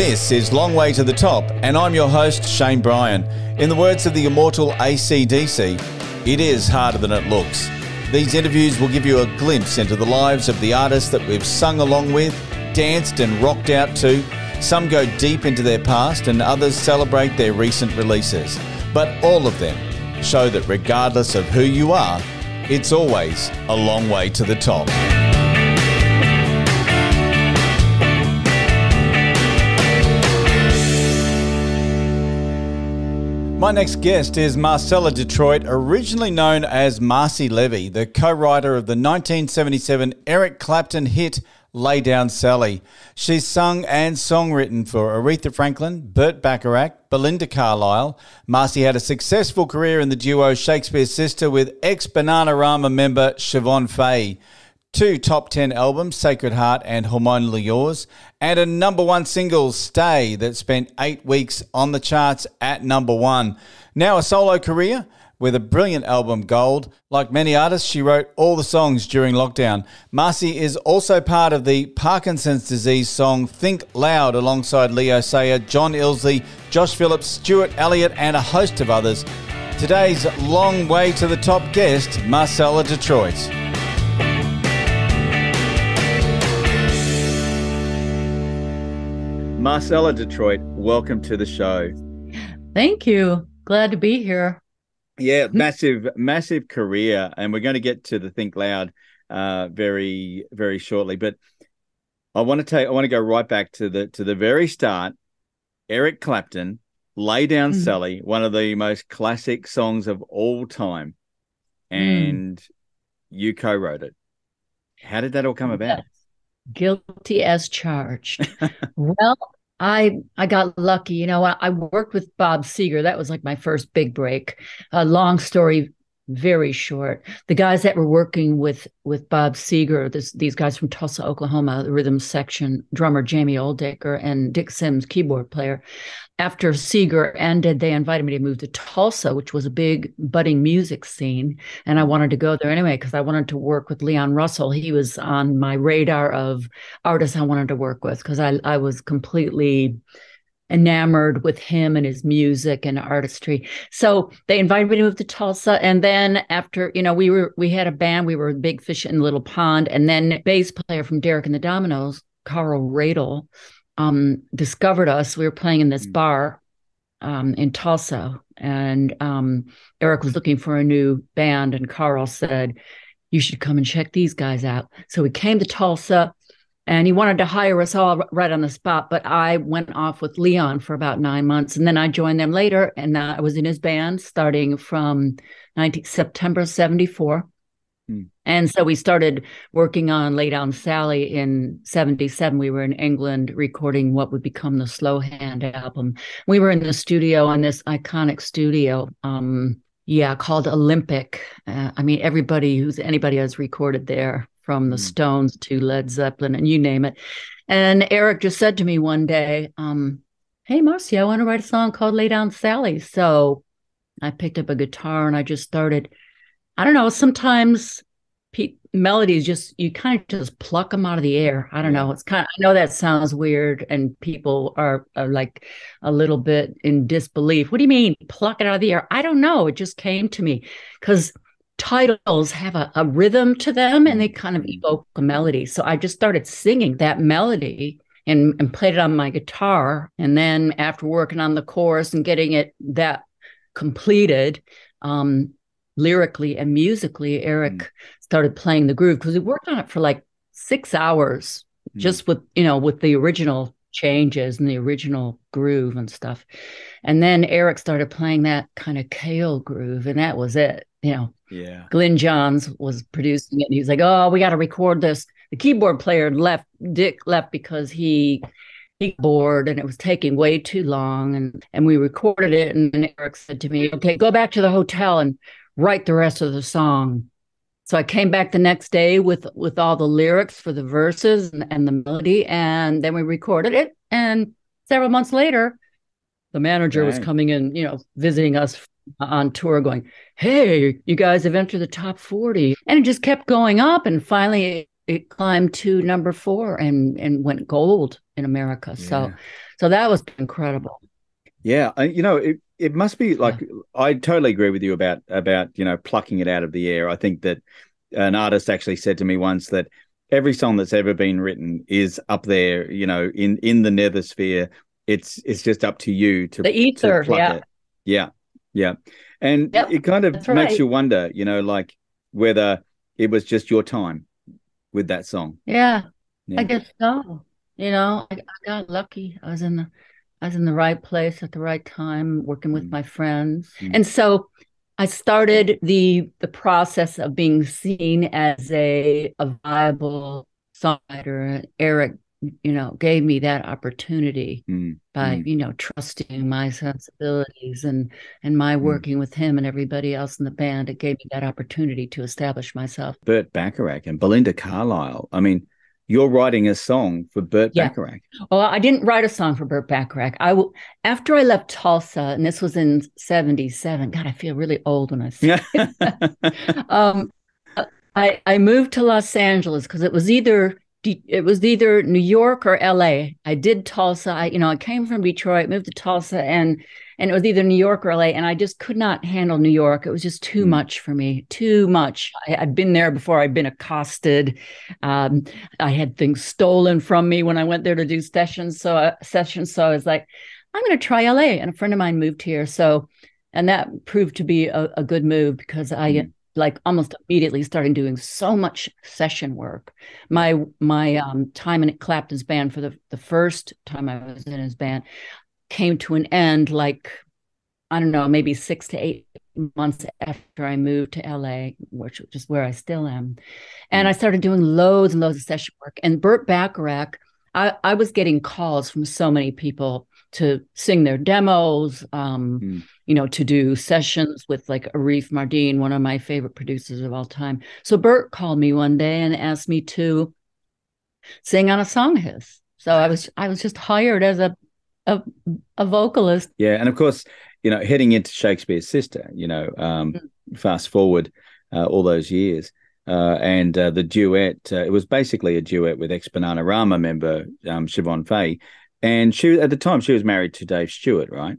This is Long Way to the Top, and I'm your host, Shane Bryan. In the words of the immortal AC/DC, it is harder than it looks. These interviews will give you a glimpse into the lives of the artists that we've sung along with, danced and rocked out to. Some go deep into their past and others celebrate their recent releases. But all of them show that regardless of who you are, it's always a long way to the top. My next guest is Marcella Detroit, originally known as Marcy Levy, the co-writer of the 1977 Eric Clapton hit Lay Down Sally. She's sung and songwritten for Aretha Franklin, Burt Bacharach, Belinda Carlisle. Marcy had a successful career in the duo Shakespeares Sister with ex-Bananarama member Siobhan Fahey. 2 top 10 albums, Sacred Heart and Hormonally Yours, and a number 1 single, Stay, that spent 8 weeks on the charts at number 1. Now a solo career with a brilliant album, Gold. Like many artists, she wrote all the songs during lockdown. Marcy is also part of the Parkinson's disease song Think Loud alongside Leo Sayer, John Illsley, Josh Phillips, Stuart Elliott, and a host of others. Today's Long Way to the Top guest, Marcella Detroit. Marcella Detroit, welcome to the show. Thank you. Glad to be here. Yeah, massive career, and we're going to get to the Think Loud very, very shortly. But I want to go right back to the very start. Eric Clapton, Lay Down Sally, one of the most classic songs of all time, and you co-wrote it. How did that all come about? Guilty as charged. Well, I got lucky. You know, I worked with Bob Seger. That was like my first big break. Long story, very short. The guys that were working with Bob Seger, these guys from Tulsa, Oklahoma, the rhythm section, drummer Jamie Oldaker and Dick Sims, keyboard player. After Seger ended, they invited me to move to Tulsa, which was a big budding music scene. And I wanted to go there anyway because I wanted to work with Leon Russell. He was on my radar of artists I wanted to work with because I was completely enamored with him and his music and artistry. So they invited me to move to Tulsa. And then after, you know, we had a band, we were a big fish in a little pond. And then bass player from Derek and the Dominoes, Carl Radel, discovered us. We were playing in this bar in Tulsa, and Eric was looking for a new band, and Carl said, you should come and check these guys out. So we came to Tulsa, and he wanted to hire us all right on the spot, but I went off with Leon for about 9 months, and then I joined them later, and I was in his band starting from September 74. And so we started working on Lay Down Sally in 77. We were in England recording what would become the Slow Hand album. We were in the studio, in this iconic studio, called Olympic. I mean, anybody has recorded there, from the Stones to Led Zeppelin and you name it. And Eric just said to me one day, hey, Marcy, I want to write a song called Lay Down Sally. So I picked up a guitar and I just started. I don't know, sometimes melodies you kind of just pluck them out of the air. I don't know. I know that sounds weird and people are like a little bit in disbelief. What do you mean pluck it out of the air? I don't know. It just came to me because titles have a rhythm to them and they kind of evoke a melody. So I just started singing that melody and played it on my guitar. And then after working on the chorus and getting that completed, lyrically and musically, Eric started playing the groove because we worked on it for like 6 hours, just with the original changes and the original groove and stuff. And then Eric started playing that kind of Kale groove, and that was it. Glenn Johns was producing it, and he's like, "Oh, we got to record this." The keyboard player left. Dick left because he bored and it was taking way too long, and we recorded it. And then Eric said to me, "Okay, go back to the hotel and write the rest of the song." So I came back the next day with all the lyrics for the verses and the melody, and then we recorded it. And several months later, the manager was coming in, visiting us on tour, going, "Hey, you guys have entered the top 40." And it just kept going up, and finally it climbed to number 4 and went gold in America. Yeah. So that was incredible. Yeah, it must be like I totally agree with you about plucking it out of the air. I think that an artist actually said to me once that every song that's ever been written is up there, in the nether sphere. It's just up to you to The ether, pluck it. Yeah, yeah, and it kind of makes you wonder, like whether it was just your time with that song. Yeah, I guess so. I got lucky. I was in the right place at the right time, working with my friends. And so I started the process of being seen as a viable songwriter. Eric, gave me that opportunity by, trusting my sensibilities and my working with him and everybody else in the band. It gave me that opportunity to establish myself. Burt Bacharach and Belinda Carlisle. I mean, you're writing a song for Burt Bacharach. Well, I didn't write a song for Burt Bacharach. After I left Tulsa, and this was in '77. God, I feel really old when I say it. I moved to Los Angeles because it was either New York or LA. I did Tulsa. I came from Detroit, moved to Tulsa, and it was either New York or LA. And I just could not handle New York. It was just too much for me, too much. I'd been there before. I'd been accosted. I had things stolen from me when I went there to do sessions. So I was like, I'm going to try LA. And a friend of mine moved here. And that proved to be a good move because I almost immediately started doing so much session work. My time in Clapton's band for the first time I was in his band came to an end, I don't know, maybe 6 to 8 months after I moved to LA, which is where I still am. And I started doing loads and loads of session work. And Burt Bacharach, I was getting calls from so many people to sing their demos, to do sessions with Aretha Franklin, one of my favorite producers of all time. So Burt called me one day and asked me to sing on a song of his. So I was just hired as a vocalist. Yeah, and of course, heading into Shakespeares Sister, fast forward all those years, and the duet, it was basically a duet with ex-Bananarama member Siobhan Fahey, and at the time she was married to Dave Stewart, right?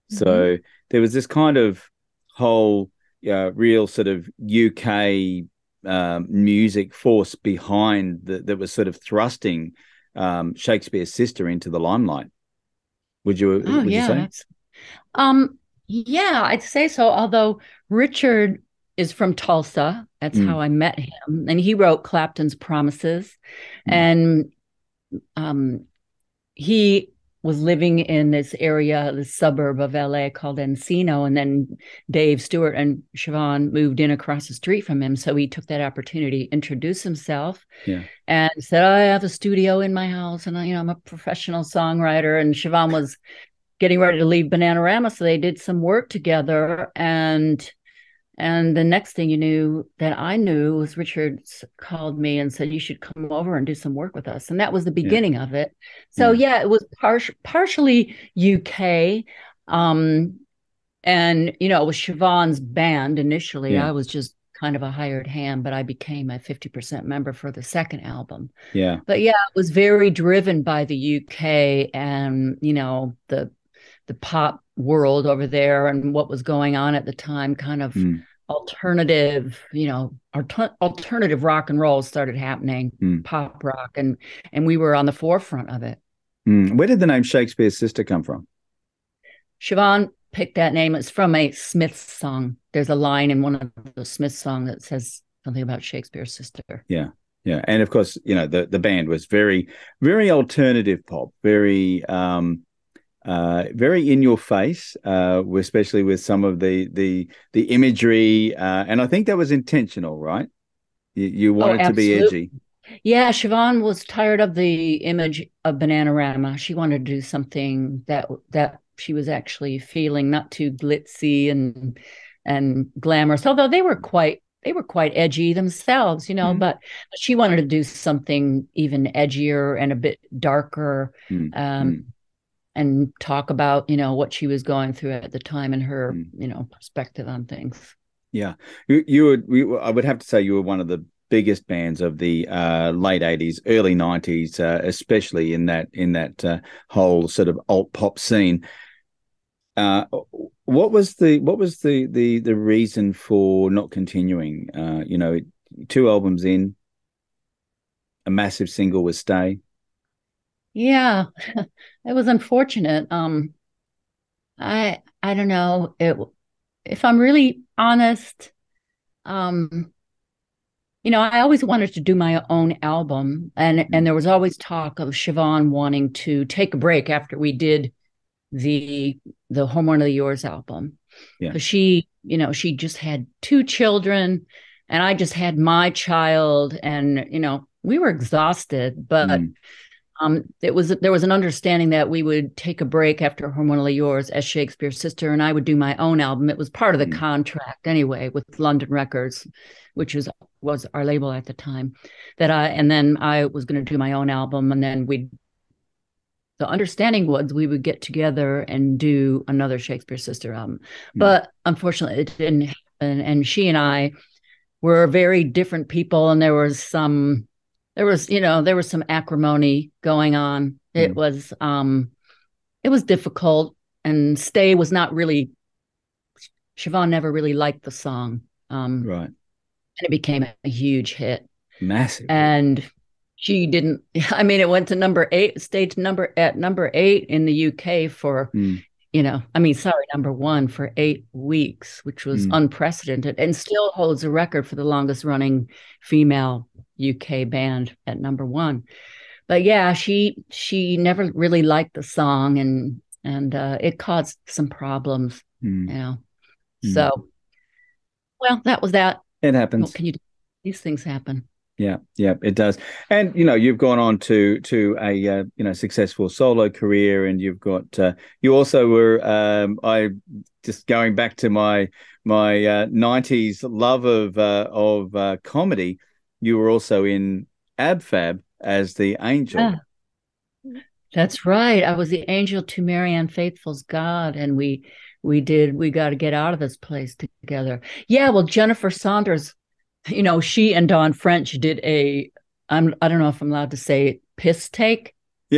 So there was this kind of whole real sort of UK music force behind that was sort of thrusting Shakespeares Sister into the limelight. Would you say? Yeah, I'd say so. Although Richard is from Tulsa, that's how I met him, and he wrote Clapton's Promises, and he was living in this area, this suburb of LA called Encino, and then Dave Stewart and Siobhan moved in across the street from him, so he took that opportunity to introduce himself and said, I have a studio in my house, and I'm a professional songwriter. And Siobhan was getting ready to leave Bananarama, so they did some work together, and the next thing I knew was Richard called me and said, you should come over and do some work with us. And that was the beginning of it. So it was partially UK. And, it was Siobhan's band initially. I was just kind of a hired hand, but I became a 50% member for the second album. Yeah. But it was very driven by the UK and, the pop world over there and what was going on at the time, kind of alternative, alternative rock and roll started happening, pop rock, and we were on the forefront of it. Where did the name Shakespeares Sister come from? Siobhan picked that name. It's from a Smiths song. There's a line in one of the Smiths songs that says something about Shakespeare's Sister. Yeah. Yeah. And of course, the band was very, very alternative pop, very very in your face, especially with some of the imagery, and I think that was intentional, right? You wanted to be edgy. Yeah, Siobhan was tired of the image of Bananarama. She wanted to do something that she was actually feeling, not too glitzy and glamorous. Although they were quite edgy themselves, but she wanted to do something even edgier and a bit darker. And talk about, what she was going through at the time and her, perspective on things. Yeah. I would have to say you were one of the biggest bands of the late 80s, early 90s, especially in that whole sort of alt pop scene. What was the reason for not continuing? 2 albums in, a massive single with Stay. Yeah, it was unfortunate. I don't know. If I'm really honest, I always wanted to do my own album, and there was always talk of Siobhan wanting to take a break after we did the Hormonally Yours album. Yeah. Because she just had 2 children, and I just had my child, and we were exhausted, but there was an understanding that we would take a break after Hormonally Yours as Shakespeares Sister, and I would do my own album. It was part of the contract anyway with London Records, which was our label at the time. And then I was going to do my own album, and then the understanding was we would get together and do another Shakespeares Sister album. But unfortunately, it didn't happen. And she and I were very different people, and there was some acrimony going on. It was difficult, and Stay was not really, Siobhan never really liked the song. Right. And it became a huge hit. Massive. And she didn't, it went to number 8, stayed at number 8 in the UK for, number 1 for 8 weeks, which was unprecedented, and still holds a record for the longest running female UK band at number 1. But yeah, she never really liked the song, and it caused some problems, So, well, that was that. It happens. What can you do? These things happen. Yeah, it does. And you've gone on to a successful solo career, and you've got you also were I just going back to my 90s love of comedy. You were also in Ab Fab as the angel. Yeah, that's right. I was the angel to Marianne Faithfull's God, and we got to get out of this place together. Yeah, well, Jennifer Saunders, she and Dawn French did I don't know if I'm allowed to say piss take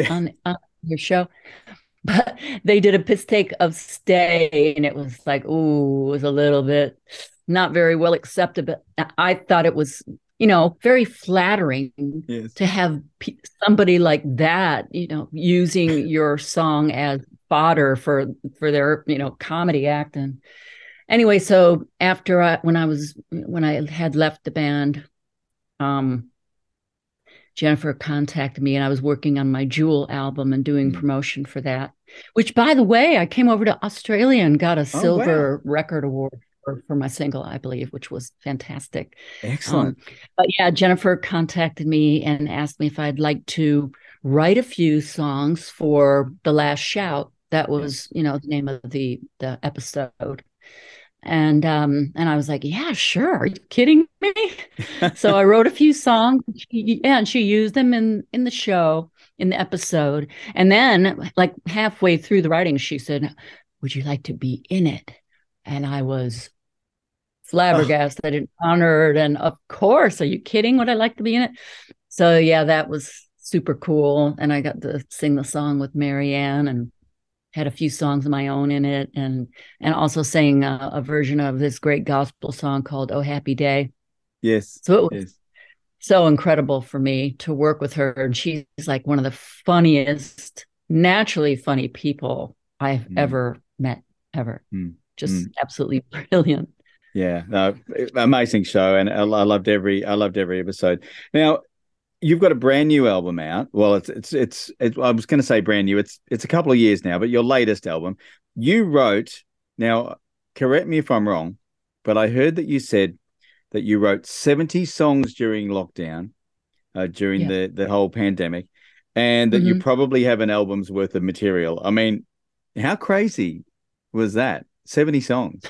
on your show, but they did a piss take of Stay, and it was like, it was a little bit not very well accepted, but I thought it was, very flattering to have somebody like that, using your song as fodder for their, comedy act. And anyway, so after when I had left the band, Jennifer contacted me, and I was working on my Jewel album and doing promotion for that, which, by the way, I came over to Australia and got a silver record award for my single, I believe, which was fantastic. Excellent. But yeah, Jennifer contacted me and asked me if I'd like to write a few songs for The Last Shout. That was, the name of the episode. And I was like, yeah, sure. Are you kidding me? So I wrote a few songs, and she used them in the show, in the episode. And then, like, halfway through the writing, she said, would you like to be in it? And I was flabbergasted and honored. And of course, are you kidding? Would I like to be in it? So yeah, that was super cool. And I got to sing the song with Marianne, and had a few songs of my own in it, and also sang a version of this great gospel song called Oh Happy Day. Yes. So it was so incredible for me to work with her. And she's like one of the funniest, naturally funny people I've ever met, ever. Just absolutely brilliant. Yeah, no, amazing show, and I loved every episode. Now, you've got a brand new album out. Well, it's I was going to say brand new. It's a couple of years now, but your latest album, you wrote. Now, correct me if I'm wrong, but I heard that you said that you wrote 70 songs during lockdown, during the whole pandemic, and that you probably have an album's worth of material. I mean, how crazy was that? 70 songs.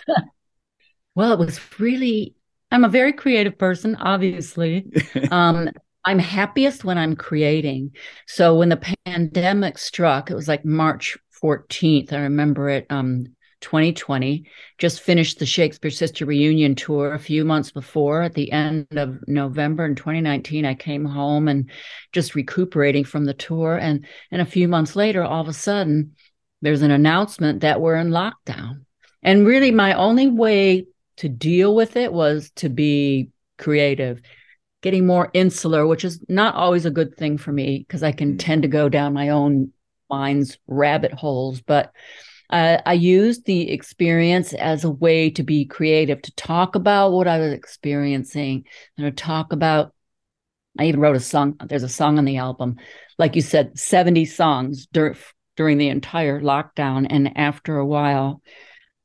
Well, it was really, I'm a very creative person, obviously. I'm happiest when I'm creating. So when the pandemic struck, it was like March 14th. I remember it 2020. Just finished the Shakespeares Sister reunion tour a few months before. At the end of November in 2019, I came home and just recuperating from the tour. And a few months later, all of a sudden, there's an announcement that we're in lockdown. And really, my only way to deal with it was to be creative, getting more insular, which is not always a good thing for me because I can tend to go down my own mind's rabbit holes. But I used the experience as a way to be creative, to talk about what I was experiencing, and to talk about, I even wrote a song. There's a song on the album, like you said, 70 songs during the entire lockdown. And after a while,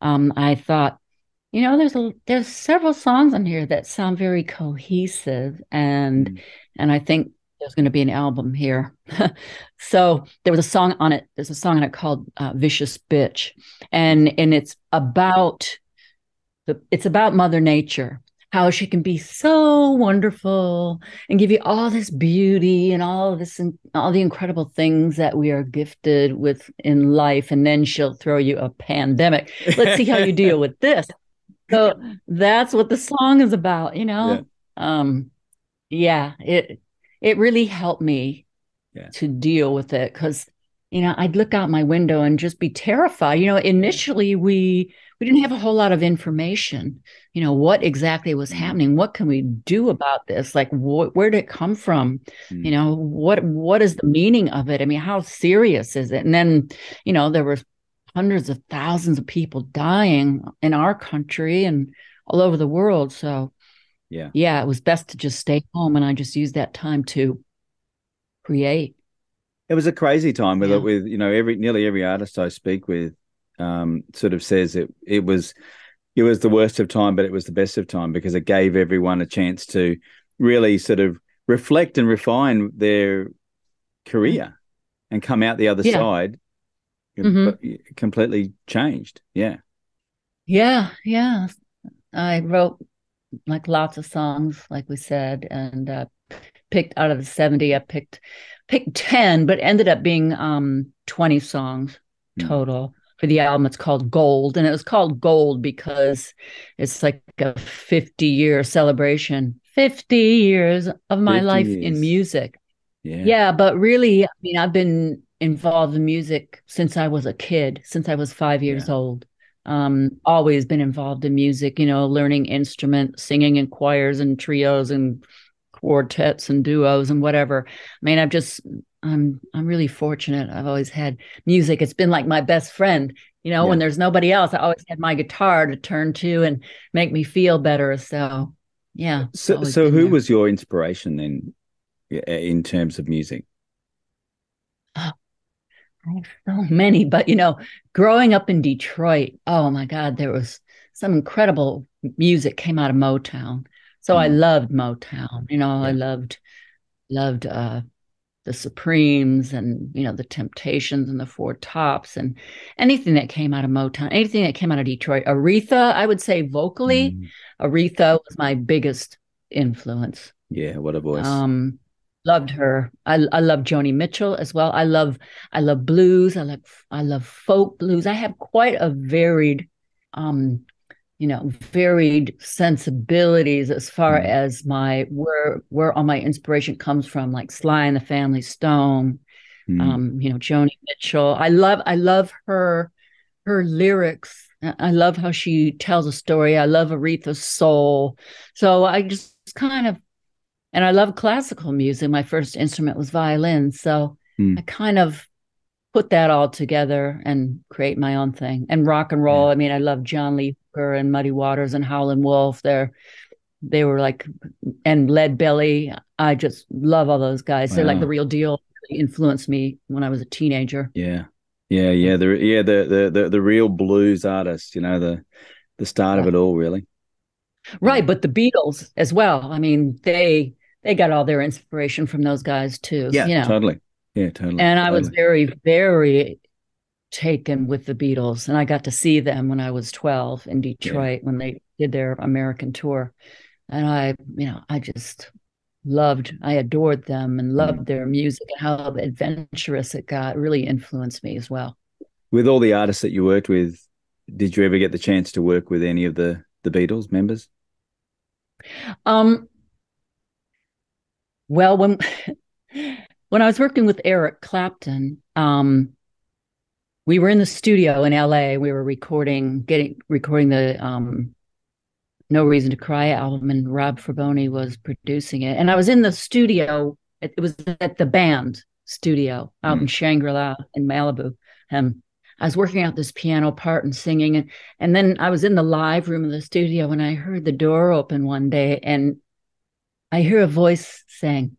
I thought, there's several songs on here that sound very cohesive, and I think there's going to be an album here. So there was a song on it. There's a song on it called "Vicious Bitch," and it's about Mother Nature, how she can be so wonderful and give you all this beauty and all the incredible things that we are gifted with in life, and then she'll throw you a pandemic. Let's see how you deal with this. So that's what the song is about, It really helped me to deal with it because, I'd look out my window and just be terrified. Initially we didn't have a whole lot of information, what exactly was happening. What can we do about this? Like, where did it come from? What is the meaning of it? I mean, how serious is it? And then, there were hundreds of thousands of people dying in our country and all over the world. So it was best to just stay home. And I just used that time to create. It was a crazy time with nearly every artist I speak with sort of says it was the worst of time, but it was the best of time because it gave everyone a chance to really sort of reflect and refine their career and come out the other side completely changed. Yeah. I wrote like lots of songs, like we said, and picked out of the 70, I picked 10, but ended up being 20 songs total for the album. It's called Gold, and it was called Gold because it's like a 50-year celebration, 50 years of my life in music. Yeah, but really, I mean, I've been involved in music since I was a kid, since I was 5 years old. Always been involved in music, learning instruments, singing in choirs and trios and quartets and duos and whatever. I mean, I'm really fortunate. I've always had music. It's been like my best friend, when there's nobody else, I always had my guitar to turn to and make me feel better. So, yeah. So who was your inspiration then in terms of music? Oh, I have so many, but growing up in Detroit, oh my God, there was some incredible music came out of Motown. So I loved Motown. I loved the Supremes and the Temptations and the Four Tops and anything that came out of Motown, anything that came out of Detroit. Aretha, I would say vocally, Aretha was my biggest influence. Yeah, what a voice. Loved her. I love Joni Mitchell as well. I love blues. I love folk blues. I have quite a varied varied sensibilities as far as where all my inspiration comes from, like Sly and the Family Stone, Joni Mitchell. I love her lyrics. I love how she tells a story. I love Aretha's soul. So I just kind of, and I love classical music. My first instrument was violin. So I kind of put that all together and create my own thing. And rock and roll. I mean, I love John Lee Hooker and Muddy Waters and Howlin' Wolf. They were like, and Lead Belly. I just love all those guys. Wow. They're like the real deal. They influenced me when I was a teenager. Yeah. The real blues artists, the start of it all, really. Right. But the Beatles as well. I mean, they got all their inspiration from those guys too. Yeah, totally. Yeah, totally. And I was very, very taken with the Beatles. And I got to see them when I was 12 in Detroit when they did their American tour. And I just I adored them and loved their music and how adventurous it got. It really influenced me as well. With all the artists that you worked with Did you ever get the chance to work with any of the Beatles members? Um, well, when I was working with Eric Clapton, we were in the studio in LA. We were recording the No Reason to Cry album, and Rob Fraboni was producing it. And I was in the studio. It was at the band studio out in Shangri-La in Malibu. I was working out this piano part and singing. And then I was in the live room of the studio, and I heard the door open one day, and I hear a voice saying,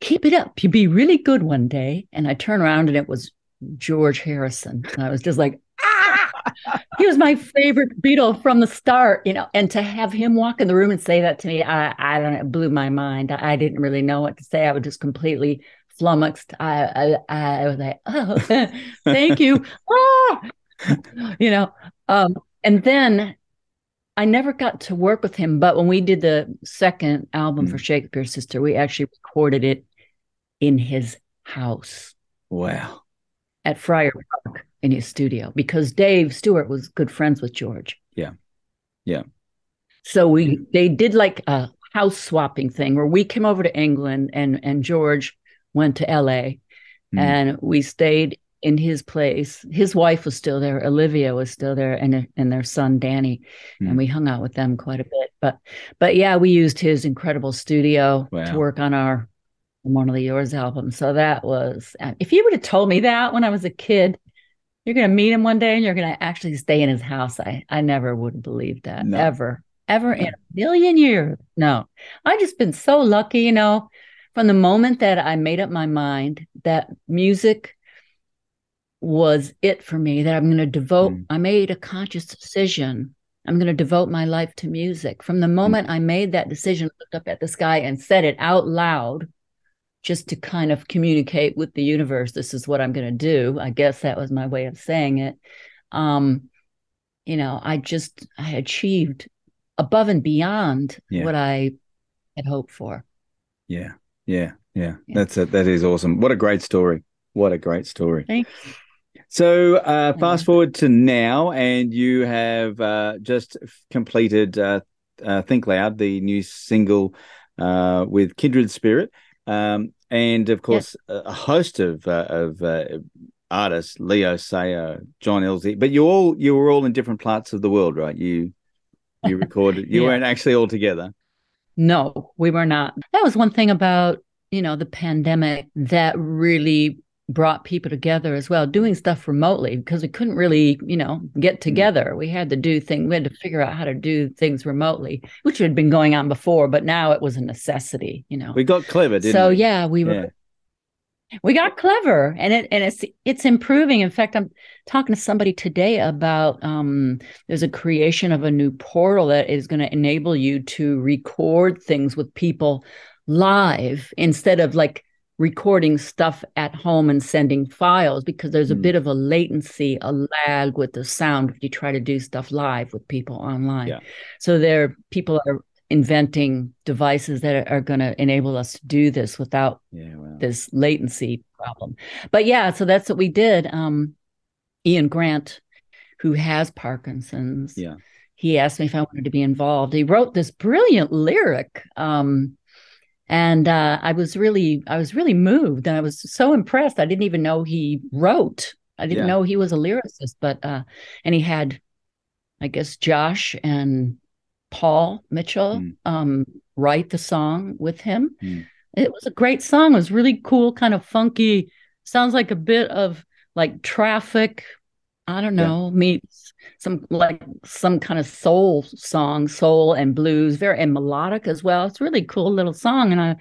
"Keep it up. You'll be really good one day." And I turn around, and it was George Harrison. And I was just like, ah! He was my favorite Beatle from the start, and to have him walk in the room and say that to me, I don't know, it blew my mind. I didn't really know what to say. I was just completely flummoxed. I was like, "Oh, thank you." And then I never got to work with him, but when we did the second album for Shakespeares Sister, we actually recorded it in his house. Wow. At Friar Park in his studio, because Dave Stewart was good friends with George. Yeah. Yeah. So they did like a house swapping thing where we came over to England and George went to LA and we stayed in his place. His wife was still there. Olivia was still there, and their son, Danny. And we hung out with them quite a bit. But yeah, we used his incredible studio to work on our Hormonally Yours album. So that was, if you would have told me that when I was a kid, you're going to meet him one day and you're going to actually stay in his house, I never would have believed that. No. Ever in a million years. No, I've just been so lucky, from the moment that I made up my mind that music was it for me, that I'm going to devote, I made a conscious decision. I'm going to devote my life to music. From the moment I made that decision, looked up at the sky and said it out loud, just to kind of communicate with the universe, this is what I'm going to do. I guess that was my way of saying it. I achieved above and beyond what I had hoped for. Yeah. That is awesome. What a great story. Thank you. So fast forward to now, and you have just completed Think Loud, the new single with Kindred Spirit. And of course, a host of artists, Leo Sayer, John Illsley, but you were all in different parts of the world, right? You recorded, you weren't actually all together. No, we were not. That was one thing about, the pandemic that really brought people together as well, doing stuff remotely, because we couldn't really, get together. We had to figure out how to do things remotely, which had been going on before, but now it was a necessity, We got clever, didn't we? So yeah, we got clever, and it's improving. In fact, I'm talking to somebody today about there's a creation of a new portal that is going to enable you to record things with people live instead of like recording stuff at home and sending files, because there's a bit of a latency, a lag with the sound if you try to do stuff live with people online. Yeah. So people are inventing devices that are going to enable us to do this without this latency problem. But yeah, so that's what we did. Ian Grant, who has Parkinson's, he asked me if I wanted to be involved. He wrote this brilliant lyric. And I was really moved, and I was so impressed. I didn't even know he wrote. I didn't know he was a lyricist, but and he had, I guess, Josh and Paul Mitchell write the song with him. It was a great song. It was really cool, kind of funky. Sounds like a bit of like Traffic. I don't know, meets some kind of soul and blues, and melodic as well. It's a really cool little song. And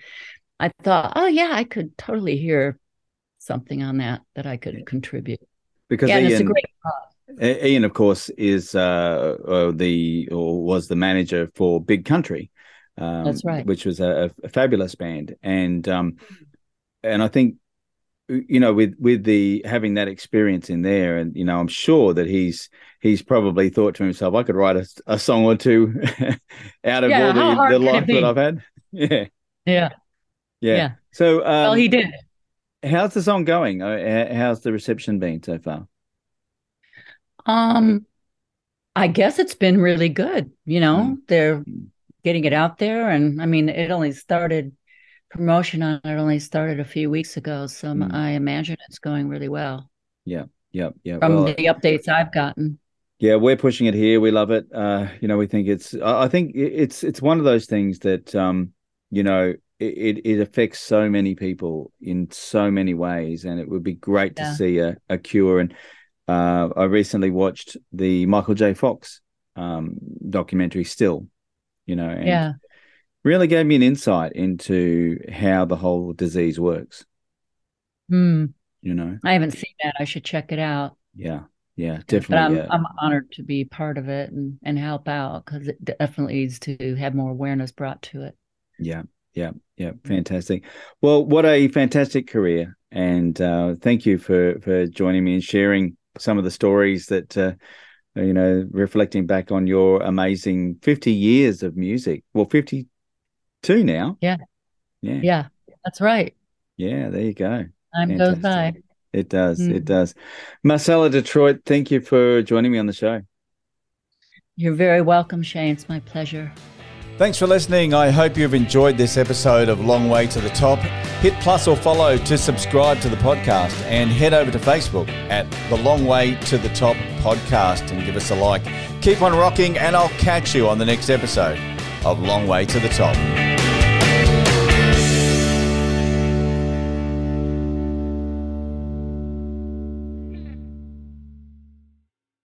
I thought, oh yeah, I could totally hear something on that I could contribute. Because it's a great cause. Ian, of course, is was the manager for Big Country. That's right. Which was a fabulous band. And I think, with the having that experience in there, and I'm sure that he's probably thought to himself, I could write a song or two out of all the life that I've had. Yeah. So well, he did. How's the song going? How's the reception been so far? I guess it's been really good. They're getting it out there. And I mean, promotion on it only started a few weeks ago. So I imagine it's going really well. Yeah. From the updates I've gotten. Yeah, we're pushing it here. We love it. We think I think it's one of those things that, it affects so many people in so many ways. And it would be great to see a cure. And I recently watched the Michael J. Fox documentary Still, and really gave me an insight into how the whole disease works. I haven't seen that. I should check it out. Yeah, definitely. But I'm honored to be part of it and help out, because it definitely needs to have more awareness brought to it. Yeah. Fantastic. Well, what a fantastic career. And thank you for joining me and sharing some of the stories that, reflecting back on your amazing 50 years of music. Well, 52 now. Yeah, that's right. Yeah, there you go. Time goes by. It does. It does. Marcella Detroit, thank you for joining me on the show. You're very welcome, Shane. It's my pleasure. Thanks for listening. I hope you've enjoyed this episode of Long Way to the Top. Hit plus or follow to subscribe to the podcast, and head over to Facebook at the Long Way to the Top podcast and give us a like. Keep on rocking, and I'll catch you on the next episode of Long Way to the Top.